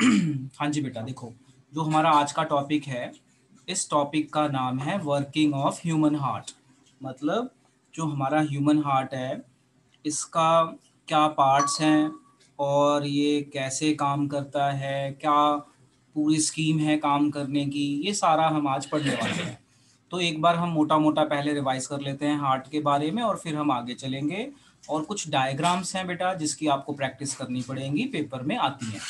हाँ जी बेटा, देखो जो हमारा आज का टॉपिक है, इस टॉपिक का नाम है वर्किंग ऑफ ह्यूमन हार्ट। मतलब जो हमारा ह्यूमन हार्ट है, इसका क्या पार्ट्स हैं और ये कैसे काम करता है, क्या पूरी स्कीम है काम करने की, ये सारा हम आज पढ़ने वाले हैं। तो एक बार हम मोटा मोटा पहले रिवाइज कर लेते हैं हार्ट के बारे में और फिर हम आगे चलेंगे। और कुछ डायग्राम्स हैं बेटा जिसकी आपको प्रैक्टिस करनी पड़ेगी, पेपर में आती हैं।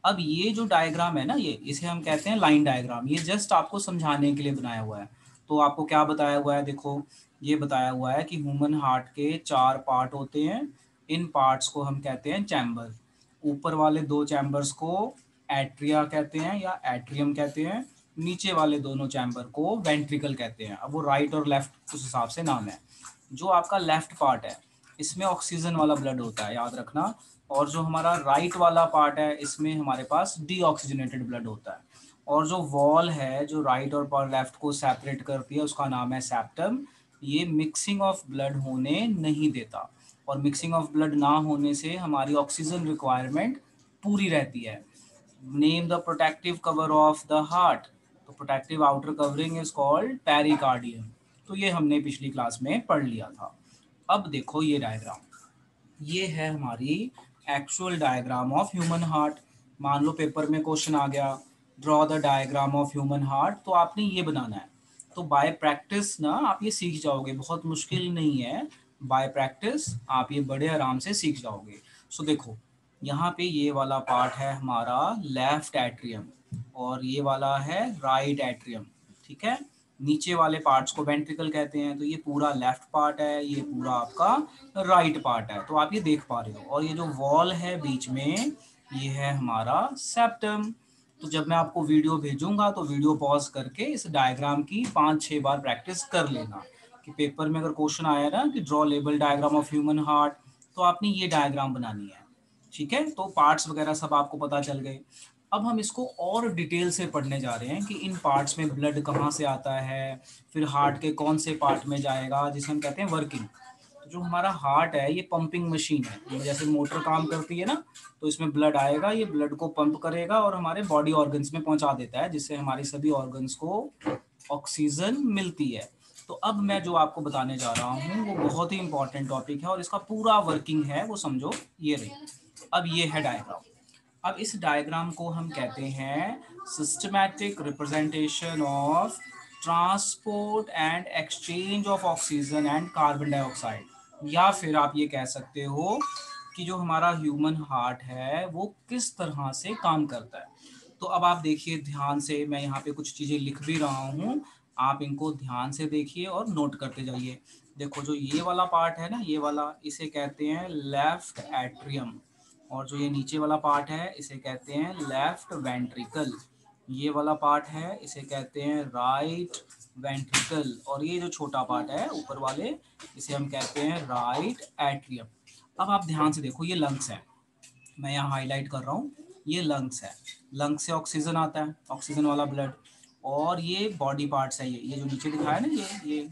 अब ये जो डायग्राम है ना, ये इसे हम कहते हैं लाइन डायग्राम। ये जस्ट आपको समझाने के लिए बनाया हुआ है। तो आपको क्या बताया हुआ है, देखो ये बताया हुआ है कि ह्यूमन हार्ट के 4 पार्ट होते हैं। इन पार्ट्स को हम कहते हैं चैम्बर। ऊपर वाले 2 चैम्बर्स को एट्रिया कहते हैं या एट्रियम कहते हैं। नीचे वाले दोनों चैम्बर को वेंट्रिकल कहते हैं। अब वो राइट और लेफ्ट उस हिसाब से नाम है। जो आपका लेफ्ट पार्ट है, इसमें ऑक्सीजन वाला ब्लड होता है, याद रखना। और जो हमारा राइट वाला पार्ट है, इसमें हमारे पास डीऑक्सीजनेटेड ब्लड होता है। और जो वॉल है जो राइट और लेफ्ट को सेपरेट करती है, उसका नाम है सेप्टम। ये मिक्सिंग ऑफ ब्लड होने नहीं देता। और मिक्सिंग ऑफ ब्लड ना होने से हमारी ऑक्सीजन रिक्वायरमेंट पूरी रहती है। Name the protective cover of the heart. तो protective outer covering is called pericardium. तो ये हमने पिछली क्लास में पढ़ लिया था। अब देखो ये डायग्राम, ये है हमारी actual diagram of human heart. मान लो पेपर में क्वेश्चन आ गया, draw the diagram of human heart, तो आपने ये बनाना है। तो बाय प्रैक्टिस ना आप ये सीख जाओगे, बहुत मुश्किल नहीं है। बाय प्रैक्टिस आप ये बड़े आराम से सीख जाओगे। सो देखो, यहाँ पे ये वाला पार्ट है हमारा लेफ्ट एट्रियम और ये वाला है राइट एट्रियम। ठीक है, नीचे वाले पार्ट्स को वेंट्रिकल कहते हैं। तो ये पूरा लेफ्ट पार्ट है, ये पूरा आपका राइट पार्ट है। तो आप ये देख पा रहे हो। और ये जो वॉल है बीच में, ये है हमारा सेप्टम। तो जब मैं आपको वीडियो भेजूंगा तो वीडियो पॉज करके इस डायग्राम की 5-6 बार प्रैक्टिस कर लेना। कि पेपर में अगर क्वेश्चन आया ना कि draw label diagram of human heart, तो आपने ये डायग्राम बनानी है। ठीक है, तो पार्ट्स वगैरह सब आपको पता चल गए। अब हम इसको और डिटेल से पढ़ने जा रहे हैं कि इन पार्ट्स में ब्लड कहाँ से आता है, फिर हार्ट के कौन से पार्ट में जाएगा, जिसे हम कहते हैं वर्किंग। तो जो हमारा हार्ट है, ये पंपिंग मशीन है। ये जैसे मोटर काम करती है ना, तो इसमें ब्लड आएगा, ये ब्लड को पंप करेगा और हमारे बॉडी ऑर्गन्स में पहुंचा देता है, जिससे हमारी सभी ऑर्गन्स को ऑक्सीजन मिलती है। तो अब मैं जो आपको बताने जा रहा हूँ वो बहुत ही इंपॉर्टेंट टॉपिक है और इसका पूरा वर्किंग है वो समझो। ये रही, अब ये है डायग्राम। अब इस डायग्राम को हम कहते हैं systematic representation of transport and exchange of oxygen and carbon dioxide. या फिर आप ये कह सकते हो कि जो हमारा ह्यूमन हार्ट है वो किस तरह से काम करता है। तो अब आप देखिए ध्यान से, मैं यहाँ पे कुछ चीज़ें लिख भी रहा हूँ, आप इनको ध्यान से देखिए और नोट करते जाइए। देखो जो ये वाला पार्ट है ना, ये वाला, इसे कहते हैं लेफ्ट एट्रियम। और जो ये नीचे वाला पार्ट है इसे कहते हैं लेफ्ट वेंट्रिकल। ये वाला पार्ट है इसे कहते हैं राइट वेंट्रिकल। और ये जो छोटा पार्ट है ऊपर वाले, इसे हम कहते हैं राइट एट्रियम। अब आप ध्यान से देखो, ये लंग्स है, मैं यहाँ हाईलाइट कर रहा हूँ, ये लंग्स है। लंग्स से ऑक्सीजन आता है, ऑक्सीजन वाला ब्लड। और ये बॉडी पार्ट्स है, ये जो नीचे दिखाया है ना,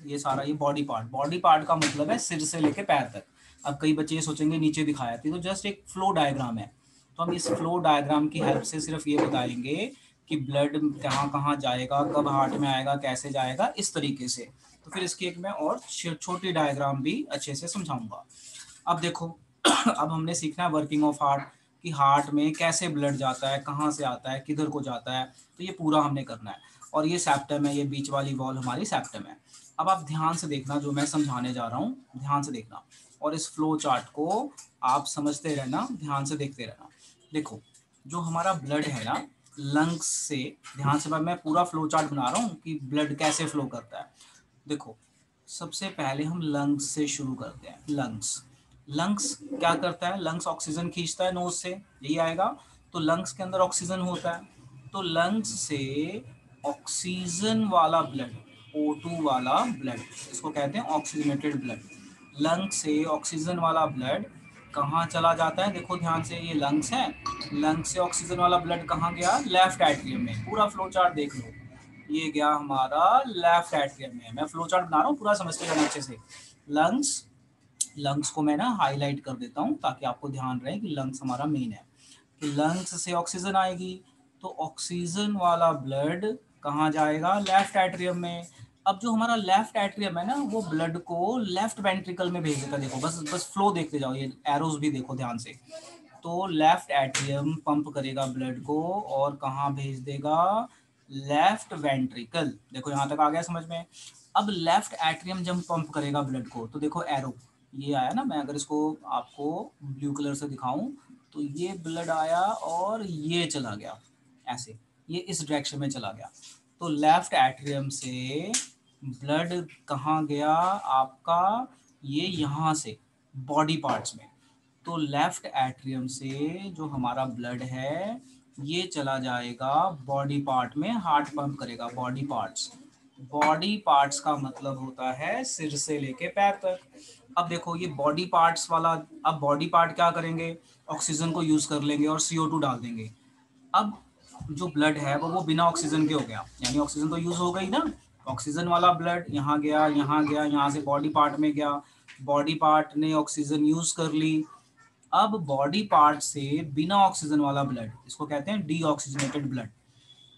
ये सारा ये बॉडी पार्ट। बॉडी पार्ट का मतलब है सिर से लेके पैर तक। अब कई बच्चे ये सोचेंगे नीचे दिखाया थी, तो जस्ट एक फ्लो डायग्राम है। तो हम इस फ्लो डायग्राम की हेल्प से सिर्फ ये बताएंगे कि ब्लड कहाँ कहाँ जाएगा, कब हार्ट में आएगा, कैसे जाएगा, इस तरीके से। तो फिर इसकी एक मैं और छोटी डायग्राम भी अच्छे से समझाऊंगा। अब देखो अब हमने सीखना है वर्किंग ऑफ हार्ट, कि हार्ट में कैसे ब्लड जाता है, कहाँ से आता है, किधर को जाता है। तो ये पूरा हमने करना है। और ये सेप्टम है, ये बीच वाली वॉल हमारी सेप्टम है। अब आप ध्यान से देखना जो मैं समझाने जा रहा हूँ, ध्यान से देखना। और इस फ्लो चार्ट को आप समझते रहना, ध्यान से देखते रहना। देखो जो हमारा ब्लड है ना, लंग्स से, ध्यान से मैं पूरा फ्लो चार्ट बना रहा हूँ कि ब्लड कैसे फ्लो करता है। देखो सबसे पहले हम लंग्स से शुरू करते हैं। लंग्स, लंग्स क्या करता है, लंग्स ऑक्सीजन खींचता है नोज से, यही आएगा। तो लंग्स के अंदर ऑक्सीजन होता है, तो लंग्स से ऑक्सीजन वाला ब्लड, O2 वाला ब्लड, इसको कहते हैं ऑक्सीजनेटेड ब्लड। लंग से ऑक्सीजन वाला ब्लड कहाँ चला जाता है, देखो ध्यान से, ये लंग्स है, लंग से ऑक्सीजन वाला ब्लड कहाँ गया, लेफ्ट एट्रियम में। पूरा फ्लो चार्ट देख लो, ये गया हमारा लेफ्ट एट्रियम में। मैं फ्लो चार्ट बना रहा हूँ, पूरा समझते रहना अच्छे से। लंग्स, लंग्स को मैं ना हाईलाइट कर देता हूँ ताकि आपको ध्यान रहे कि लंग्स हमारा मेन है। कि लंग्स से ऑक्सीजन आएगी, तो ऑक्सीजन वाला ब्लड कहाँ जाएगा? लेफ्ट एट्रियम में। अब जो हमारा लेफ्ट एट्रियम है ना, वो ब्लड को लेफ्ट वेंट्रिकल में भेज देता है। देखो बस बस फ्लो देखते जाओ, ये एरोज भी देखो ध्यान से। तो लेफ्ट एट्रियम पंप करेगा ब्लड को और कहाँ भेज देगा? Left ventricle. देखो यहाँ तक आ गया समझ में। अब लेफ्ट एट्रियम जब पंप करेगा ब्लड को, तो देखो एरो ये आया ना, मैं अगर इसको आपको ब्लू कलर से दिखाऊं तो ये ब्लड आया और ये चला गया ऐसे, ये इस डायरेक्शन में चला गया। तो लेफ्ट एट्रियम से ब्लड कहाँ गया आपका? ये यहाँ से बॉडी पार्ट्स में। तो लेफ्ट एट्रियम से जो हमारा ब्लड है ये चला जाएगा बॉडी पार्ट में, हार्ट पंप करेगा बॉडी पार्ट्स। बॉडी पार्ट्स का मतलब होता है सिर से लेके पैर तक। अब देखो ये बॉडी पार्ट्स वाला, अब बॉडी पार्ट क्या करेंगे? ऑक्सीजन को यूज कर लेंगे और CO2 डाल देंगे। अब जो ब्लड है वो बिना ऑक्सीजन के हो गया, यानी ऑक्सीजन तो यूज हो गई ना। ऑक्सीजन वाला ब्लड यहाँ गया, यहाँ गया, यहाँ से बॉडी पार्ट में गया, बॉडी पार्ट ने ऑक्सीजन यूज कर ली। अब बॉडी पार्ट से बिना ऑक्सीजन वाला ब्लड, इसको कहते हैं डीऑक्सीजनेटेड ब्लड,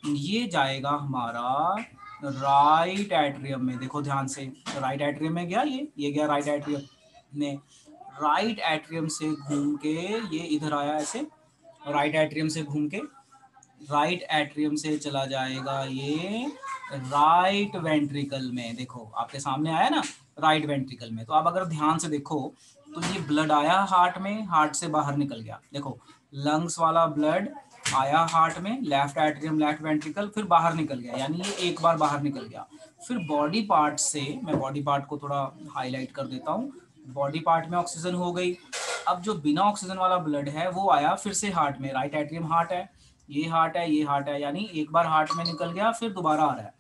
ये जाएगा हमारा राइट एट्रियम में। देखो ध्यान से, राइट एट्रियम में गया, ये गया राइट एट्रियम में। राइट एट्रियम से घूम के ये इधर आया ऐसे, राइट एट्रियम से घूम के राइट एट्रियम से चला जाएगा ये राइट वेंट्रिकल में। देखो आपके सामने आया ना राइट वेंट्रिकल में। तो आप अगर ध्यान से देखो तो ये ब्लड आया हार्ट में, हार्ट से बाहर निकल गया। देखो लंग्स वाला ब्लड आया हार्ट में, लेफ्ट एट्रियम लेफ्ट वेंट्रिकल, फिर बाहर निकल गया, यानी ये एक बार बाहर निकल गया। फिर बॉडी पार्ट से, मैं बॉडी पार्ट को थोड़ा हाईलाइट कर देता हूँ, बॉडी पार्ट में ऑक्सीजन हो गई। अब जो बिना ऑक्सीजन वाला ब्लड है वो आया फिर से हार्ट में, राइट एट्रियम हार्ट है, ये हार्ट है, ये हार्ट है, यानी एक बार हार्ट में निकल गया फिर दोबारा आ रहा है।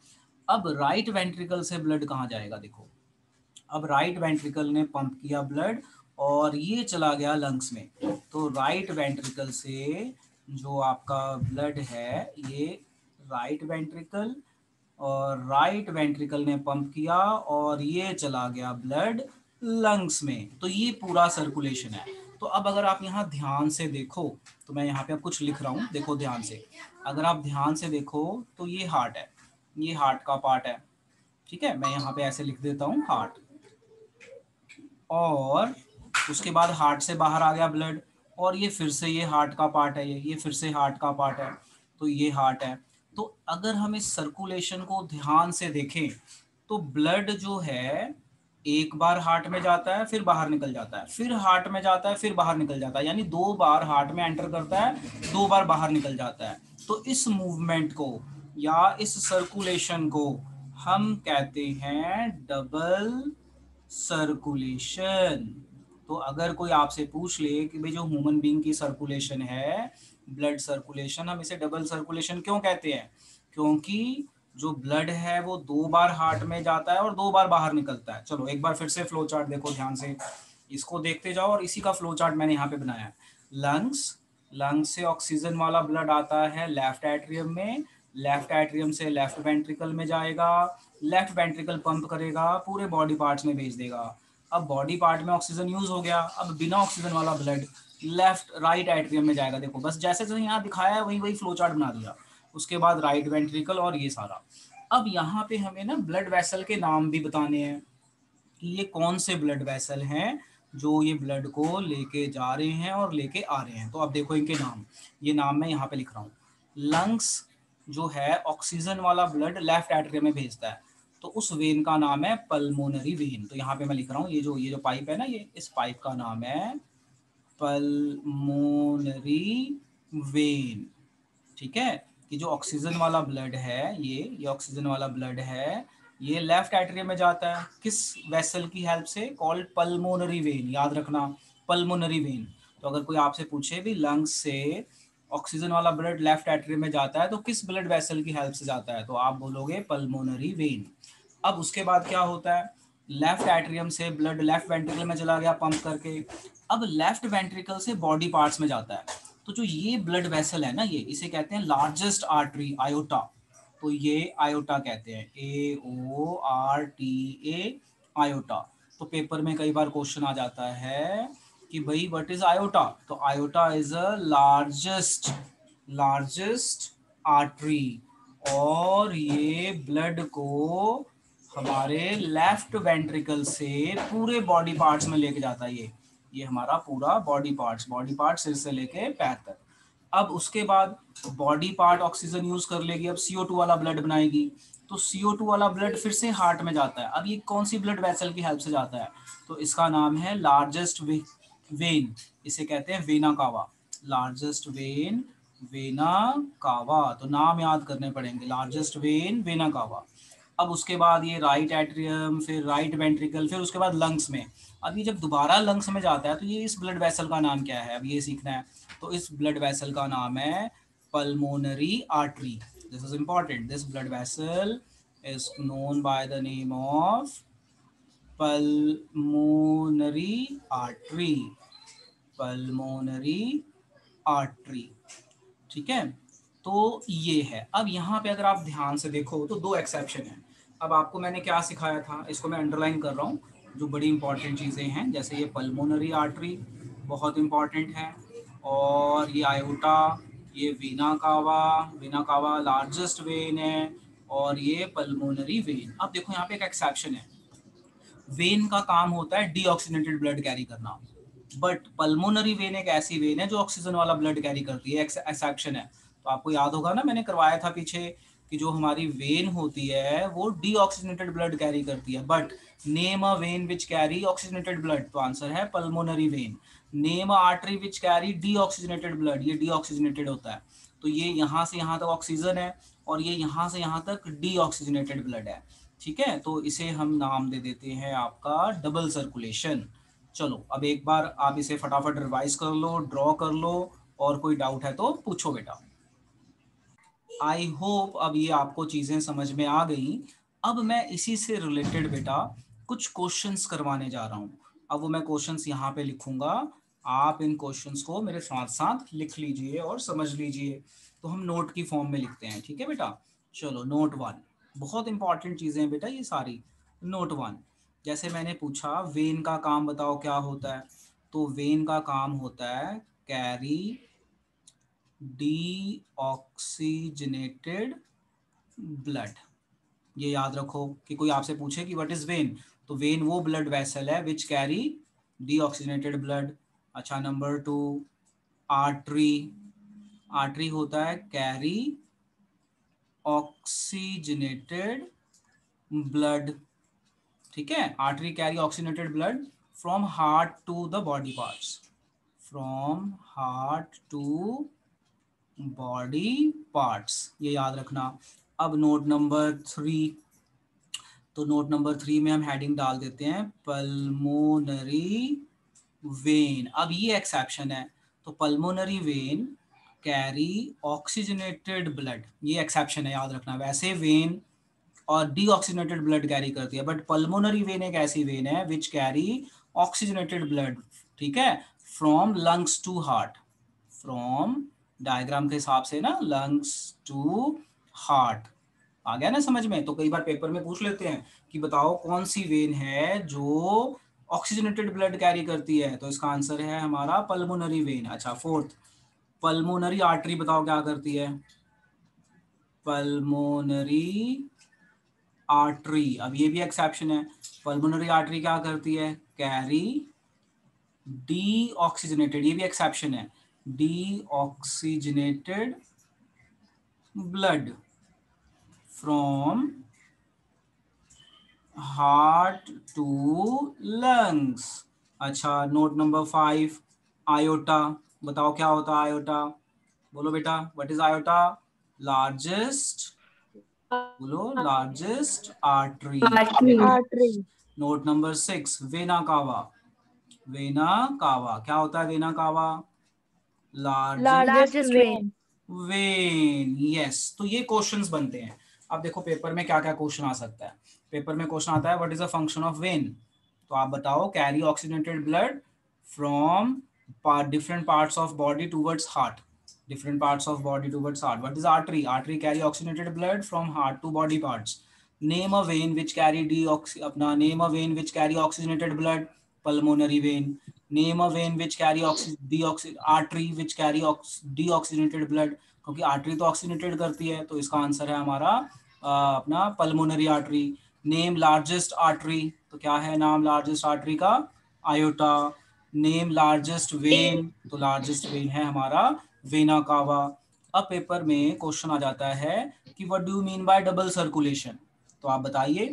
अब राइट वेंट्रिकल से ब्लड कहाँ जाएगा? देखो अब राइट वेंट्रिकल ने पंप किया ब्लड और ये चला गया लंग्स में। तो राइट वेंट्रिकल से जो आपका ब्लड है ये राइट वेंट्रिकल, और राइट वेंट्रिकल ने पंप किया और ये चला गया ब्लड लंग्स में। तो ये पूरा सर्कुलेशन है। तो अब अगर आप यहाँ ध्यान से देखो, तो मैं यहाँ पे अब कुछ लिख रहा हूँ, देखो ध्यान से। अगर आप ध्यान से देखो तो ये हार्ट है, ये हार्ट का पार्ट है, ठीक है। मैं यहाँ पे ऐसे लिख देता हूँ हार्ट, और उसके बाद हार्ट से बाहर आ गया ब्लड, और ये फिर से ये हार्ट का पार्ट है, ये फिर से हार्ट का पार्ट है, तो ये हार्ट है। तो अगर हम इस सर्कुलेशन को ध्यान से देखें तो ब्लड जो है एक बार हार्ट में जाता है फिर बाहर निकल जाता है, फिर हार्ट में जाता है फिर बाहर निकल जाता है, यानी 2 बार हार्ट में एंटर करता है, 2 बार बाहर निकल जाता है। तो इस मूवमेंट को या इस सर्कुलेशन को हम कहते हैं डबल सर्कुलेशन। तो अगर कोई आपसे पूछ ले कि भाई जो ह्यूमन बीइंग की सर्कुलेशन है, ब्लड सर्कुलेशन, हम इसे डबल सर्कुलेशन क्यों कहते हैं? क्योंकि जो ब्लड है वो 2 बार हार्ट में जाता है और 2 बार बाहर निकलता है। चलो एक बार फिर से फ्लो चार्ट देखो ध्यान से, इसको देखते जाओ, और इसी का फ्लो चार्ट मैंने यहाँ पे बनाया है। लंग्स, लंग्स से ऑक्सीजन वाला ब्लड आता है लेफ्ट एट्रियम में, लेफ्ट एट्रियम से लेफ्ट वेंट्रिकल में जाएगा, लेफ्ट वेंट्रिकल पंप करेगा, पूरे बॉडी पार्ट्स में भेज देगा। अब बॉडी पार्ट में ऑक्सीजन यूज हो गया, अब बिना ऑक्सीजन वाला ब्लड लेफ्ट राइट एट्रियम में जाएगा। देखो बस जैसे जैसे यहाँ दिखाया है वही वही फ्लो चार्ट बना दिया। उसके बाद राइट वेंट्रिकल और ये सारा। अब यहाँ पे हमें ना ब्लड वेसल के नाम भी बताने हैं कि ये कौन से ब्लड वेसल हैं जो ये ब्लड को लेके जा रहे हैं और लेके आ रहे हैं। तो अब देखो इनके नाम, ये नाम मैं यहाँ पे लिख रहा हूँ। लंग्स जो है ऑक्सीजन वाला ब्लड लेफ्ट एट्रियम में भेजता है, तो उस वेन का नाम है पल्मोनरी वेन। तो यहाँ पे मैं लिख रहा हूँ, ये जो पाइप है ना, ये इस पाइप का नाम है पल्मोनरी वेन, ठीक है। कि जो ऑक्सीजन वाला ब्लड है, ये ऑक्सीजन वाला ब्लड है, ये लेफ्ट एट्रियम में जाता है किस वेसल की हेल्प से? कॉल्ड पल्मोनरी वेन, याद रखना पल्मोनरी वेन। तो अगर कोई आपसे पूछे भी लंग्स से ऑक्सीजन वाला ब्लड लेफ्ट एट्रियम में जाता है तो किस ब्लड वेसल की हेल्प से जाता है, तो आप बोलोगे पल्मोनरी वेन। अब उसके बाद क्या होता है? लेफ्ट एट्रियम से ब्लड लेफ्ट वेंट्रिकल में चला गया पंप करके, अब लेफ्ट वेंट्रिकल से बॉडी पार्ट्स में जाता है। तो जो ये ब्लड वेसल है ना, ये इसे कहते हैं लार्जेस्ट आर्टरी, आयोटा। तो ये आयोटा कहते हैं, AORTA, आयोटा। तो पेपर में कई बार क्वेश्चन आ जाता है कि भाई व्हाट इज आयोटा, तो iota is a largest artery, और ये ब्लड को हमारे लेफ्ट वेंट्रिकल से पूरे बॉडी पार्ट्स में लेके जाता है। ये हमारा पूरा बॉडी पार्ट सिर से लेके पैर तक। अब उसके बाद बॉडी पार्ट ऑक्सीजन यूज कर लेगी, अब CO2 वाला ब्लड बनाएगी, तो CO2 वाला ब्लड फिर से हार्ट में जाता है। अब ये कौन सी ब्लड वेसल की हेल्प से जाता है, तो इसका नाम है लार्जेस्ट वेन, इसे कहते हैं vena cava, largest when vena cava. तो नाम याद करने पड़ेंगे, लार्जेस्ट वेन वेना कावा। अब उसके बाद ये राइट एट्रियम, फिर राइट वेंट्रिकल, फिर उसके बाद लंग्स में। अब ये जब दोबारा लंग्स में जाता है तो ये इस ब्लड वेसल का नाम क्या है, अब ये सीखना है। तो इस ब्लड वेसल का नाम है pulmonary artery. This is important, this blood vessel is known by the name of pulmonary artery, pulmonary artery। ठीक है, तो ये है। अब यहाँ पे अगर आप ध्यान से देखो तो दो एक्सेप्शन है। अब आपको मैंने क्या सिखाया था, इसको मैं अंडरलाइन कर रहा हूँ, जो बड़ी इंपॉर्टेंट चीज़ें हैं, जैसे ये पल्मोनरी आर्टरी बहुत इंपॉर्टेंट है, और ये आयोटा, ये वीना कावा लार्जेस्ट वेन है, और ये पल्मोनरी वेन। अब देखो यहाँ पे एक एक्सेप्शन है, वेन का काम होता है डीऑक्सीजनेटेड ब्लड कैरी करना, बट पल्मोनरी वेन एक ऐसी वेन है जो ऑक्सीजन वाला ब्लड कैरी करती है, एक्सेप्शन है। तो आपको याद होगा ना, मैंने करवाया था पीछे कि जो हमारी वेन होती है वो डीऑक्सीजनेटेड ब्लड कैरी करती है, but name a when which carry oxygenated blood, तो आंसर है pulmonary vein. Name a artery which carry deoxygenated blood, ये डीऑक्सीजनेटेड होता है, तो ये यहाँ से यहाँ तक ऑक्सीजन है, और ये यहाँ से यहाँ तक डीऑक्सीजनेटेड ब्लड है। ठीक है, तो इसे हम नाम दे देते हैं आपका डबल सर्कुलेशन। चलो अब एक बार आप इसे फटाफट रिवाइज कर लो, ड्रॉ कर लो, और कोई डाउट है तो पूछो बेटा। आई होप अब ये आपको चीजें समझ में आ गई। अब मैं इसी से रिलेटेड बेटा कुछ क्वेश्चंस करवाने जा रहा हूँ। अब वो मैं क्वेश्चंस यहाँ पे लिखूंगा, आप इन क्वेश्चंस को मेरे साथ साथ लिख लीजिए और समझ लीजिए। तो हम नोट की फॉर्म में लिखते हैं, ठीक है बेटा। चलो नोट 1, बहुत इंपॉर्टेंट चीजें हैं बेटा ये सारी। नोट 1, जैसे मैंने पूछा वेन का काम बताओ क्या होता है, तो वेन का काम होता है कैरी डीऑक्सीजनेटेड ब्लड। ये याद रखो कि कोई आपसे पूछे कि व्हाट इज वेन, तो वेन वो ब्लड वेसल है विच कैरी डीऑक्सीजनेटेड ब्लड। अच्छा नंबर 2, आर्टरी, आर्टरी होता है कैरी ऑक्सीजनेटेड ब्लड। ठीक है, artery carry oxygenated blood from heart to the body parts, from heart to body parts, ये याद रखना। अब नोट नंबर 3, तो नोट नंबर 3 में हम हेडिंग डाल देते हैं पल्मोनरी वेन। अब ये एक्सेप्शन है, तो pulmonary vein carry oxygenated blood, ये एक्सेप्शन है याद रखना। वैसे वेन और डीऑक्सीजनेटेड ब्लड कैरी करती है, बट पल्मोनरी वेन एक ऐसी वेन है विच कैरी ऑक्सीजनेटेड ब्लड, ठीक है, from lungs to heart, from diagram के हिसाब से ना, लंग्स टू हार्ट। आ गया ना समझ में। तो कई बार पेपर में पूछ लेते हैं कि बताओ कौन सी वेन है जो ऑक्सीजनेटेड ब्लड कैरी करती है, तो इसका आंसर है हमारा पल्मोनरी वेन। अच्छा 4th, पल्मोनरी आर्टरी बताओ क्या करती है, पल्मोनरी आर्टरी। अब ये भी एक्सेप्शन है, पल्मोनरी आर्टरी क्या करती है, कैरी डीऑक्सीजनेटेड, ये भी एक्सेप्शन है, deoxygenated blood from heart to lungs. अच्छा नोट नंबर 5, आयोटा बताओ क्या होता है आयोटा, बोलो बेटा व्हाट इज आयोटा, लार्जेस्ट, बोलो largest artery. Artery. Note number 6, vena cava, vena cava क्या होता है, vena cava largest largest vein. Vein. Yes, तो ये क्वेश्चंस बनते हैं। अब देखो पेपर में क्या क्या क्वेश्चन आ सकता है। पेपर में क्वेश्चन आता है what is the function of when, तो आप बताओ carry oxygenated blood from different parts of body towards heart, different parts of body towards heart. What is artery? Artery carry oxygenated blood from heart to body parts. Name a vein which carry name a vein which carry oxygenated blood, pulmonary vein. Name a when which carry artery which carry deoxygenated blood, क्योंकि artery तो oxygenated करती है, तो इसका answer है हमारा अपना pulmonary artery. Name largest artery, तो क्या है नाम लार्जेस्ट आर्टरी का? आयोटा। नेम लार्जेस्ट वेन, तो लार्जेस्ट वेन है हमारा वेना कावा। अब पेपर में क्वेश्चन आ जाता है कि what do you mean by double circulation. तो आप बताइए,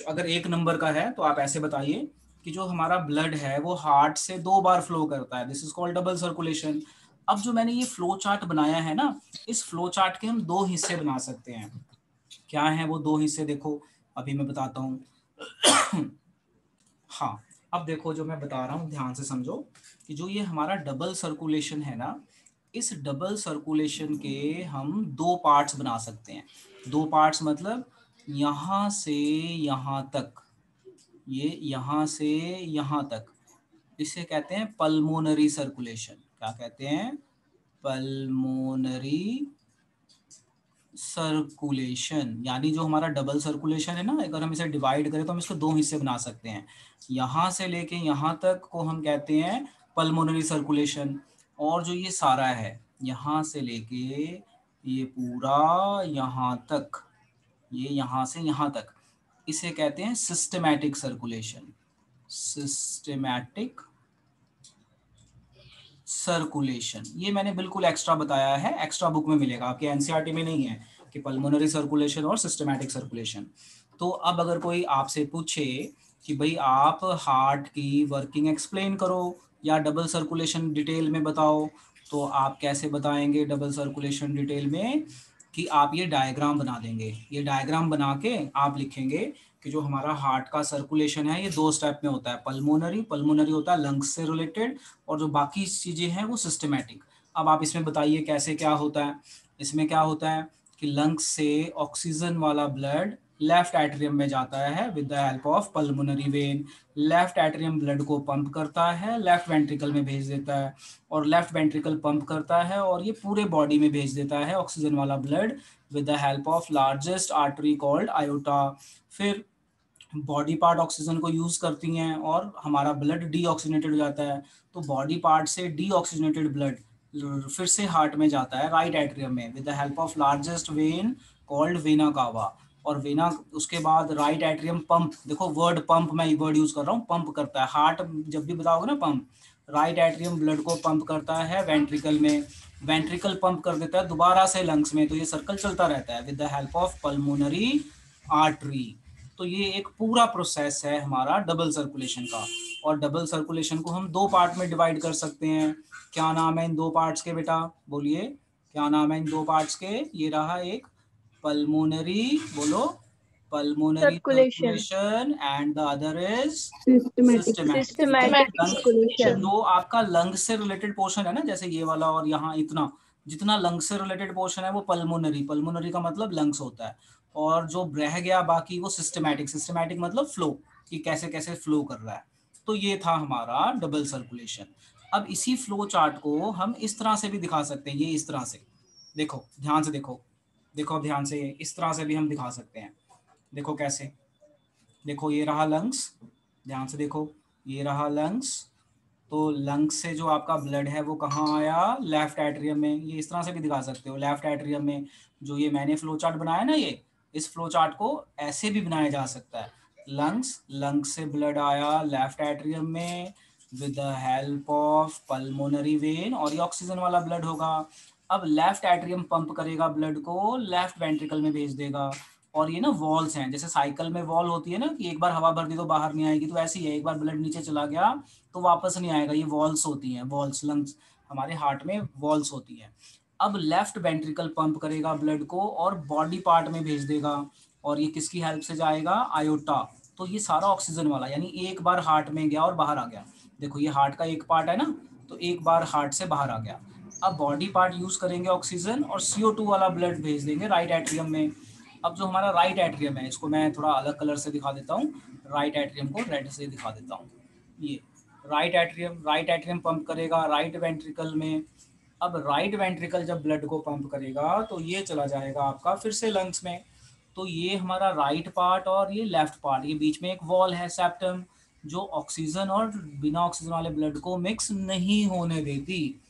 अगर 1 नंबर का है तो आप ऐसे बताइए कि जो हमारा ब्लड है वो हार्ट से 2 बार फ्लो करता है, this is called double circulation. अब जो मैंने ये फ्लो चार्ट बनाया है ना, इस फ्लो चार्ट के हम 2 हिस्से बना सकते हैं। क्या है वो 2 हिस्से? देखो अभी मैं बताता हूँ। हाँ, अब देखो जो मैं बता रहा हूँ ध्यान से समझो कि जो ये हमारा डबल सर्कुलेशन है ना, इस डबल सर्कुलेशन के हम 2 पार्ट्स बना सकते हैं। 2 पार्ट्स मतलब यहाँ से यहाँ तक, ये यहाँ से यहाँ तक, इसे कहते हैं पल्मोनरी सर्कुलेशन। क्या कहते हैं? Pulmonary circulation. यानी जो हमारा डबल सर्कुलेशन है ना, अगर हम इसे डिवाइड करें तो हम इसको 2 हिस्से बना सकते हैं। यहाँ से लेके यहाँ तक को हम कहते हैं पल्मोनरी सर्कुलेशन, और जो ये सारा है यहाँ से लेके ये पूरा यहाँ तक, ये यहाँ से यहाँ तक, इसे कहते हैं सिस्टमैटिक सर्कुलेशन। सिस्टमैटिक सर्कुलेशन, ये मैंने बिल्कुल एक्स्ट्रा बताया है, एक्स्ट्रा बुक में मिलेगा, आपके एनसीईआरटी में नहीं है कि पल्मोनरी सर्कुलेशन और सिस्टमैटिक सर्कुलेशन। तो अब अगर कोई आपसे पूछे कि भाई आप हार्ट की वर्किंग एक्सप्लेन करो या डबल सर्कुलेशन डिटेल में बताओ, तो आप कैसे बताएंगे डबल सर्कुलेशन डिटेल में? कि आप ये डायग्राम बना देंगे, ये डायग्राम बना के आप लिखेंगे कि जो हमारा हार्ट का सर्कुलेशन है ये 2 स्टेप में होता है। पल्मोनरी, पल्मोनरी होता है लंग्स से रिलेटेड, और जो बाकी चीज़ें हैं वो सिस्टमैटिक। अब आप इसमें बताइए कैसे क्या होता है। इसमें क्या होता है कि लंग्स से ऑक्सीजन वाला ब्लड लेफ्ट एट्रियम में जाता है with the help of pulmonary vein. Left atrium blood को पंप करता है, लेफ्ट वेंट्रिकल में भेज देता है, और लेफ्ट वेंट्रिकल पंप करता है और ये पूरे बॉडी में भेज देता है ऑक्सीजन वाला blood with the help of largest artery called iota. फिर बॉडी पार्ट ऑक्सीजन को यूज करती हैं और हमारा ब्लड डीऑक्सीजनेटेड हो जाता है। तो बॉडी पार्ट से डीऑक्सीजनेटेड ब्लड फिर से हार्ट में जाता है राइट एट्रियम में with the help of largest when called vena cava. और वेना, उसके बाद राइट एट्रियम पंप, देखो वर्ड पंप मैं वर्ड यूज कर रहा हूँ, पंप करता है। हार्ट जब भी बताओगे ना पंप, राइट एट्रियम ब्लड को पंप करता है वेंट्रिकल में, वेंट्रिकल पंप कर देता है दोबारा से लंग्स में, तो ये सर्कल चलता रहता है with the help of pulmonary artery. तो ये एक पूरा प्रोसेस है हमारा डबल सर्कुलेशन का। और डबल सर्कुलेशन को हम 2 पार्ट में डिवाइड कर सकते हैं। क्या नाम है इन 2 पार्ट्स के बेटा? बोलिए क्या नाम है इन 2 पार्ट्स के? ये रहा एक पल्मोनरी, बोलो, pulmonary circulation, circulation, and the other is systematic systematic. Systematic circulation. जो आपका लंग से रिलेटेड पोर्शन है ना, जैसे ये वाला और यहाँ इतना, जितना लंग से रिलेटेड पोर्शन है वो पल्मोनरी, पल्मोनरी का मतलब लंग्स होता है। और जो रह गया बाकी वो सिस्टमैटिक, सिस्टमैटिक मतलब फ्लो, कि कैसे कैसे फ्लो कर रहा है। तो ये था हमारा डबल सर्कुलेशन। अब इसी फ्लो चार्ट को हम इस तरह से भी दिखा सकते हैं, ये इस तरह से, देखो ध्यान से देखो, देखो ध्यान से, इस तरह से भी हम दिखा सकते हैं। देखो कैसे, देखो ये रहा लंग्स, ध्यान से देखो, ये रहा लंग्स। तो लंग्स से जो आपका ब्लड है वो कहाँ आया? लेफ्ट एट्रियम में। ये इस तरह से भी दिखा सकते हो, लेफ्ट एट्रियम में। जो ये मैंने फ्लो चार्ट बनाया ना, ये इस फ्लो चार्ट को ऐसे भी बनाया जा सकता है। लंग्स, लंग्स से ब्लड आया लेफ्ट एट्रियम में with the help of pulmonary vein, और ये ऑक्सीजन वाला ब्लड होगा। अब लेफ्ट एट्रियम पंप करेगा ब्लड को, लेफ्ट वेंट्रिकल में भेज देगा। और ये ना वॉल्स हैं, जैसे साइकिल में वॉल होती है ना कि एक बार हवा भर दी तो बाहर नहीं आएगी, तो ऐसी है, एक बार ब्लड नीचे चला गया तो वापस नहीं आएगा। ये वॉल्स होती हैं, वॉल्स, लंग्स, हमारे हार्ट में वॉल्स होती हैं। अब लेफ्ट वेंट्रिकल पंप करेगा ब्लड को और बॉडी पार्ट में भेज देगा, और ये किसकी हेल्प से जाएगा? आयोटा। तो ये सारा ऑक्सीजन वाला, यानी एक बार हार्ट में गया और बाहर आ गया। देखो ये हार्ट का एक पार्ट है ना, तो एक बार हार्ट से बाहर आ गया। अब बॉडी पार्ट यूज करेंगे ऑक्सीजन और CO2 वाला ब्लड भेज देंगे राइट एट्रियम में। अब जो हमारा राइट एट्रियम है, इसको मैं थोड़ा अलग कलर से दिखा देता हूँ, राइट एट्रियम को रेड से दिखा देता हूँ। ये right atrium, right atrium pump करेगा राइट वेंट्रिकल में। अब राइट वेंट्रिकल जब ब्लड को पंप करेगा तो ये चला जाएगा आपका फिर से लंग्स में। तो ये हमारा राइट पार्ट और ये लेफ्ट पार्ट, ये बीच में एक वॉल है सेप्टम, जो ऑक्सीजन और बिना ऑक्सीजन वाले ब्लड को मिक्स नहीं होने देती।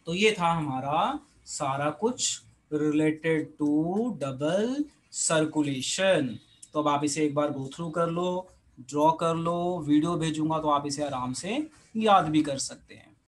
तो ये था हमारा सारा कुछ रिलेटेड टू डबल सर्कुलेशन। तो अब आप इसे एक बार गो थ्रू कर लो, ड्रॉ कर लो, वीडियो भेजूंगा तो आप इसे आराम से याद भी कर सकते हैं।